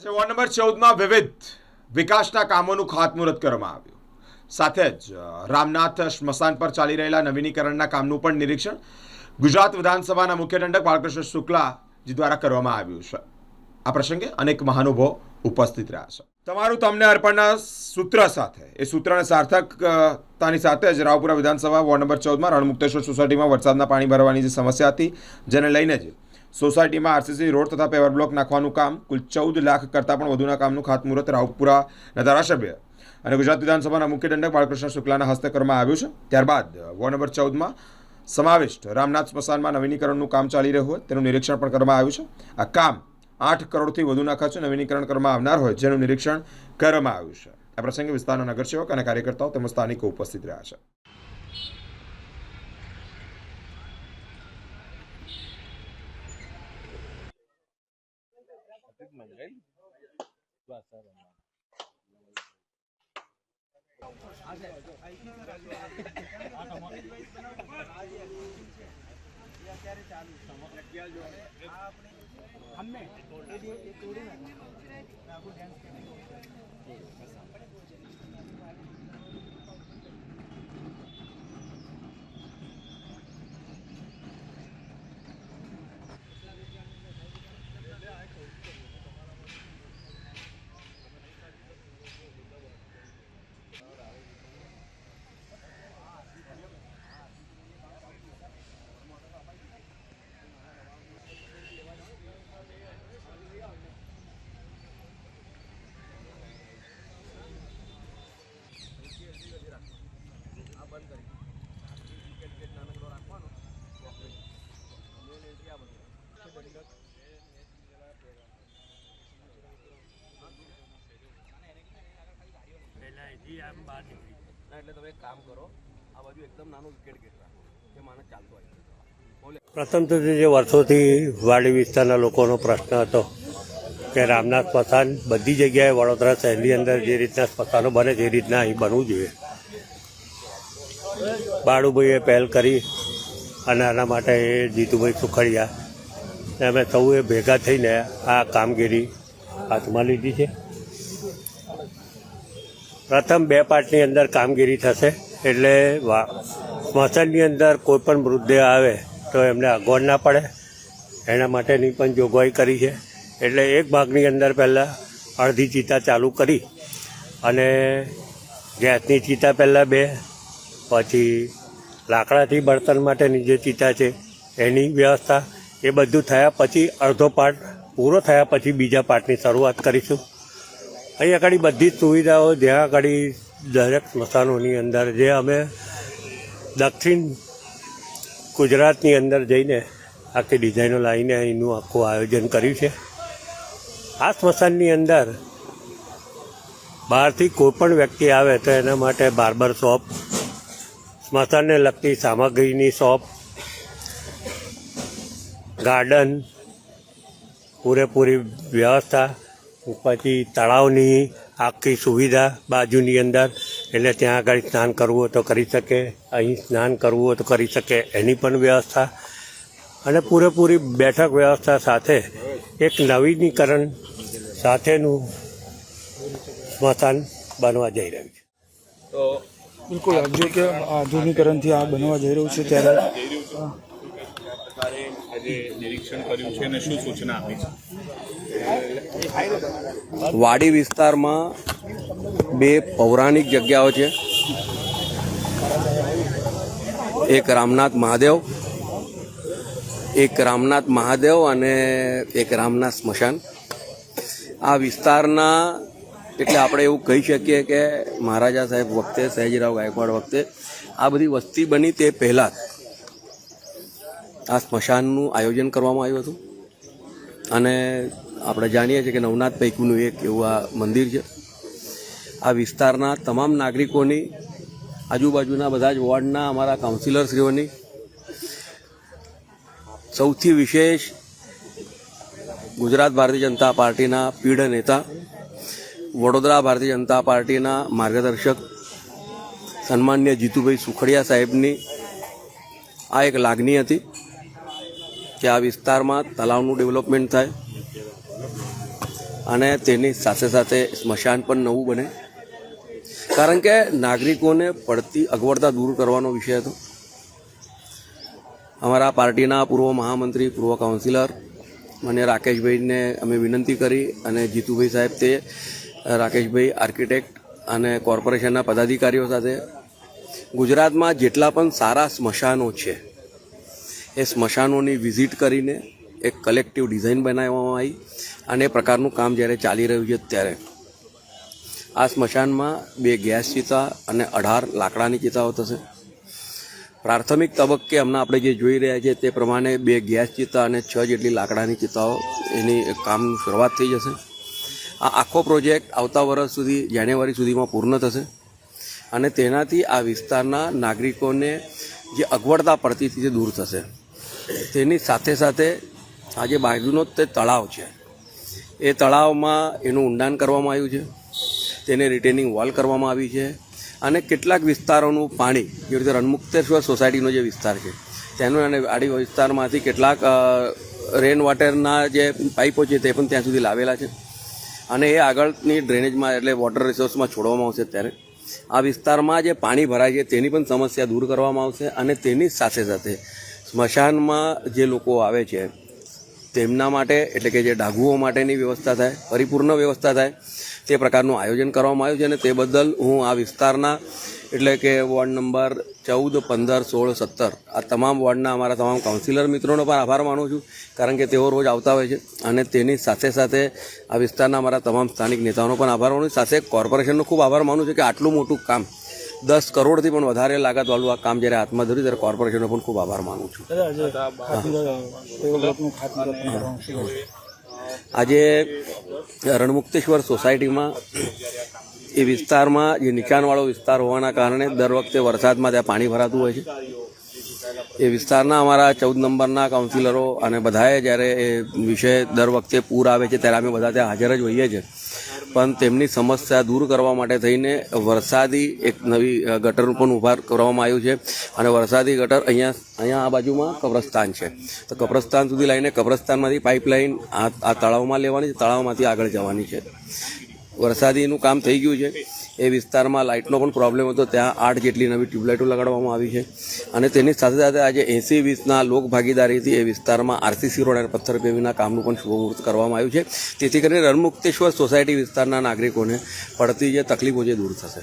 Ward number 14માં વિવિધ વિકાસના કામોનું ખાતમુહૂર્ત કરવામાં આવ્યું. સાથે જ રામનાથ સ્મશાન પર ચાલી રહેલા નવીનીકરણના કામનું પણ નિરીક્ષણ ગુજરાત વિધાનસભાના મુખ્ય દંડક બાલકૃષ્ણ શુક્લાજી દ્વારા કરવામાં આવ્યું છે. આ પ્રસંગે અનેક મહાનુભાવો ઉપસ્થિત રહ્યા છે. તમારું તમને અર્પણના સૂત્ર સાથે એ સૂત્રને સાર્થકતાની સાથે જ રાવપુરા વિધાનસભા વોર્ડ નંબર 14માં રણમુક્તેશ્વર સોસાયટીમાં વરસાદના પાણી ભરવાની જે સમસ્યા હતી, જેને લઈને જ સોસાયટીમાં આરસીસી રોડ તથા પેવર બ્લોક નાખવાનું કામ કુલ 14 લાખ કરતાં પણ વધુના કામનું ખાતમુહૂર્ત રાવપુરાના ધારાસભ્ય અને ગુજરાત વિધાનસભાના મુખ્ય દંડક બાલકૃષ્ણ શુક્લાના હસ્તે કરવામાં આવ્યું છે. ત્યારબાદ વોર્ડ નંબર 14માં સમાવિષ્ટ રામનાથ સ્મશાનમાં નવીનીકરણનું કામ ચાલી રહ્યું હોય તેનું નિરીક્ષણ પણ કરવામાં આવ્યું છે. આ કામ 8 કરોડથી વધુના ખર્ચે નવીનીકરણ કરવામાં આવનાર હોય જેનું નિરીક્ષણ કરવામાં આવ્યું છે. આ પ્રસંગે વિસ્તારના નગરસેવક અને કાર્યકર્તાઓ તેમજ સ્થાનિકો ઉપસ્થિત રહ્યા છે. એટલે તમે એક કામ કરો, આ બાજુ એકદમ નાનું વિકેટ ગેટ રાખો, જે માણસ ચાલતો હોય. પ્રથમ તો જે વર્ષોથી વાડી વિસ્તારના લોકોનો પ્રશ્ન હતો કે રામનાથ સ્મશાન બધી જગ્યાએ વડોદરા શહેરની અંદર જે રીતના સ્મશાનો બને તે રીતના અહીં બનવું જોઈએ. બાળુભાઈએ પહેલ કરી અને આના માટે એ જીતુભાઈ સુખડિયા અમે સૌએ ભેગા થઈને આ કામગીરી હાથમાં લીધી છે. પ્રથમ 2 પાર્ટની અંદર કામગીરી થશે, એટલે સ્મશાનની અંદર કોઈ પણ મૃતદેહ આવે તો એમને અગવડ ના પડે એના માટેની પણ જોગવાઈ કરી છે. એટલે એક ભાગની અંદર પહેલાં અડધી ચિતા ચાલુ કરી અને ગેસની ચિતા પહેલાં 2, પછી લાકડાથી બળતણ માટેની જે ચિતા છે એની વ્યવસ્થા, એ બધું થયા પછી અડધો પાર્ટ પૂરો થયા પછી બીજા પાર્ટની શરૂઆત કરીશું. અહીં આગળ બધી જ સુવિધાઓ જ્યાં આગળ દરેક સ્મશાનોની અંદર જે અમે દક્ષિણ ગુજરાતની અંદર જઈને આખી ડિઝાઇનો લાવીને એનું આખું આયોજન કર્યું છે. આ સ્મશાનની અંદર બહારથી કોઈ પણ વ્યક્તિ આવે તો એના માટે બાર્બર શોપ, સ્મશાનને લગતી સામગ્રીની શોપ, ગાર્ડન, પૂરેપૂરી વ્યવસ્થા, પછી તળાવની આખી સુવિધા બાજુની અંદર, એટલે ત્યાં આગળ સ્નાન કરવું હોય તો કરી શકે, અહીં સ્નાન કરવું હોય તો કરી શકે એની પણ વ્યવસ્થા, અને પૂરેપૂરી બેઠક વ્યવસ્થા સાથે એક નવીનીકરણ સાથેનું સ્મશાન બનવા જઈ રહ્યું છે. તો બિલકુલ જો કે આધુનિકરણથી આ બનવા જઈ રહ્યું છે ત્યારે આજે નિરીક્ષણ કર્યું છે અને શું સૂચના આપી છે? વાડી વિસ્તારમાં 2 પૌરાણિક જગ્યાઓ છે, એક રામનાથ મહાદેવ અને એક રામનાથ સ્મશાન. આ વિસ્તારના એટલે આપણે એવું કહી શકીએ કે મહારાજા સાહેબ વખતે, સયાજીરાવ ગાયકવાડ વખતે આ બધી વસ્તી બની તે પહેલાં આ સ્મશાનનું આયોજન કરવામાં આવ્યું હતું. અને આપણે જાણીએ છીએ કે નવનાથ પૈકીનું એક એવું આ મંદિર છે. આ વિસ્તારના તમામ નાગરિકોની, આજુબાજુના બધા જ વોર્ડના અમારા કાઉન્સિલરશ્રીઓની, સૌથી વિશેષ ગુજરાત ભારતીય જનતા પાર્ટીના પીઢ નેતા, વડોદરા ભારતીય જનતા પાર્ટીના માર્ગદર્શક સન્માનીય જીતુભાઈ સુખડિયા સાહેબની આ એક લાગણી હતી કે આ વિસ્તારમાં તલાવનું ડેવલપમેન્ટ થાય, અને તેની સાથે સાથે સ્મશાન પણ નવું બને, કારણ કે નાગરિકોને પડતી અગવડતા દૂર કરવાનો વિષય હતો. અમારા પાર્ટીના પૂર્વ મહામંત્રી, પૂર્વ કાઉન્સિલર મને રાકેશભાઈને અમે વિનંતી કરી અને જીતુભાઈ સાહેબ તે રાકેશભાઈ આર્કિટેક્ટ અને કોર્પોરેશનના પદાધિકારીઓ સાથે ગુજરાતમાં જેટલા પણ સારા સ્મશાનો છે એ સ્મશાનોની વિઝિટ કરીને એક કલેક્ટિવ ડિઝાઇન બનાવવામાં આવી અને એ પ્રકારનું કામ જ્યારે ચાલી રહ્યું છે ત્યારે આ સ્મશાનમાં 2 ગેસ ચિતા અને 18 લાકડાની ચિતાઓ થશે. પ્રાથમિક તબક્કે હમણાં આપણે જે જોઈ રહ્યા છીએ તે પ્રમાણે 2 ગેસ ચિતા અને 6 જેટલી લાકડાની ચિતાઓ એની કામની શરૂઆત થઈ જશે. આ આખો પ્રોજેક્ટ આવતા વર્ષ સુધી જાન્યુઆરી સુધીમાં પૂર્ણ થશે અને તેનાથી આ વિસ્તારના નાગરિકોને જે અગવડતા પડતી હતી તે દૂર થશે. તેની સાથે સાથે આ જે બાજુનો તે તળાવ છે એ તળાવમાં એનું ઊંડાણ કરવામાં આવ્યું છે, તેને રિટેનિંગ વોલ કરવામાં આવી છે અને કેટલાક વિસ્તારોનું પાણી જેવી રીતે રણમુક્તેશ્વર સોસાયટીનો જે વિસ્તાર છે તેનો અને આડી વિસ્તારમાંથી કેટલાક રેન વોટરના જે પાઇપો છે તે પણ ત્યાં સુધી લાવેલા છે અને એ આગળની ડ્રેનેજમાં એટલે વોટર રિસોર્સમાં છોડવામાં આવશે. ત્યારે આ વિસ્તારમાં જે પાણી ભરાય છે તેની પણ સમસ્યા દૂર કરવામાં આવશે અને તેની સાથે સાથે સ્મશાનમાં જે લોકો આવે છે તેમના માટે એટલે કે જે ડાઘુઓ માટેની વ્યવસ્થા થાય, પરિપૂર્ણ વ્યવસ્થા થાય તે પ્રકારનું આયોજન કરવામાં આવ્યું છે અને તે બદલ હું આ વિસ્તારના એટલે કે વોર્ડ નંબર 14, 15, 16, 17 આ તમામ વોર્ડના અમારા તમામ કાઉન્સિલર મિત્રોનો પણ આભાર માનું છું, કારણ કે તેઓ રોજ આવતા હોય છે અને તેની સાથે સાથે આ વિસ્તારના અમારા તમામ સ્થાનિક નેતાઓનો પણ આભાર માનું છું. સાથે કોર્પોરેશનનો ખૂબ આભાર માનું છું કે આટલું મોટું કામ 10 કરોડથી પણ વધારે લાગતવાળું આ કામ જ્યારે હાથમાં ધર્યું ત્યારે કોર્પોરેશનનો પણ ખૂબ આભાર માનું છું. આજે રણમુક્તેશ્વર સોસાયટીમાં એ વિસ્તારમાં જે નીચાણવાળો વિસ્તાર હોવાના કારણે દર વખતે વરસાદમાં ત્યાં પાણી ભરાતું હોય છે. એ વિસ્તારના અમારા 14 નંબરના કાઉન્સિલરો અને બધાએ જ્યારે એ વિષય દર વખતે પૂર આવે છે ત્યારે અમે બધા ત્યાં હાજર જ હોઈએ છીએ, પણ તેમની સમસ્યા દૂર કરવા માટે થઈને વરસાદી એક નવી ગટર પણ ઊભા કરવામાં આવ્યું છે અને વરસાદી ગટર અહીંયા આ બાજુમાં કબ્રસ્તાન છે તો કબ્રસ્તાન સુધી લઈને કબ્રસ્તાનમાંથી પાઇપલાઇન આ તળાવમાં લેવાની છે, તળાવમાંથી આગળ જવાની છે. વરસાદીનું કામ થઈ ગયું છે. એ વિસ્તારમાં લાઇટનો પણ પ્રોબ્લેમ હતો, ત્યાં 8 જેટલી નવી ટ્યુબલાઇટો લગાડવામાં આવી છે અને તેની સાથે સાથે આજે 80-20ના લોક ભાગીદારીથી એ વિસ્તારમાં આરસીસી રોડ અને પથ્થરપેવીના કામનું પણ શુભમુહૂર્ત કરવામાં આવ્યું છે, જેથી કરીને રણમુક્તેશ્વર સોસાયટી વિસ્તારના નાગરિકોને પડતી જે તકલીફો જે દૂર થશે.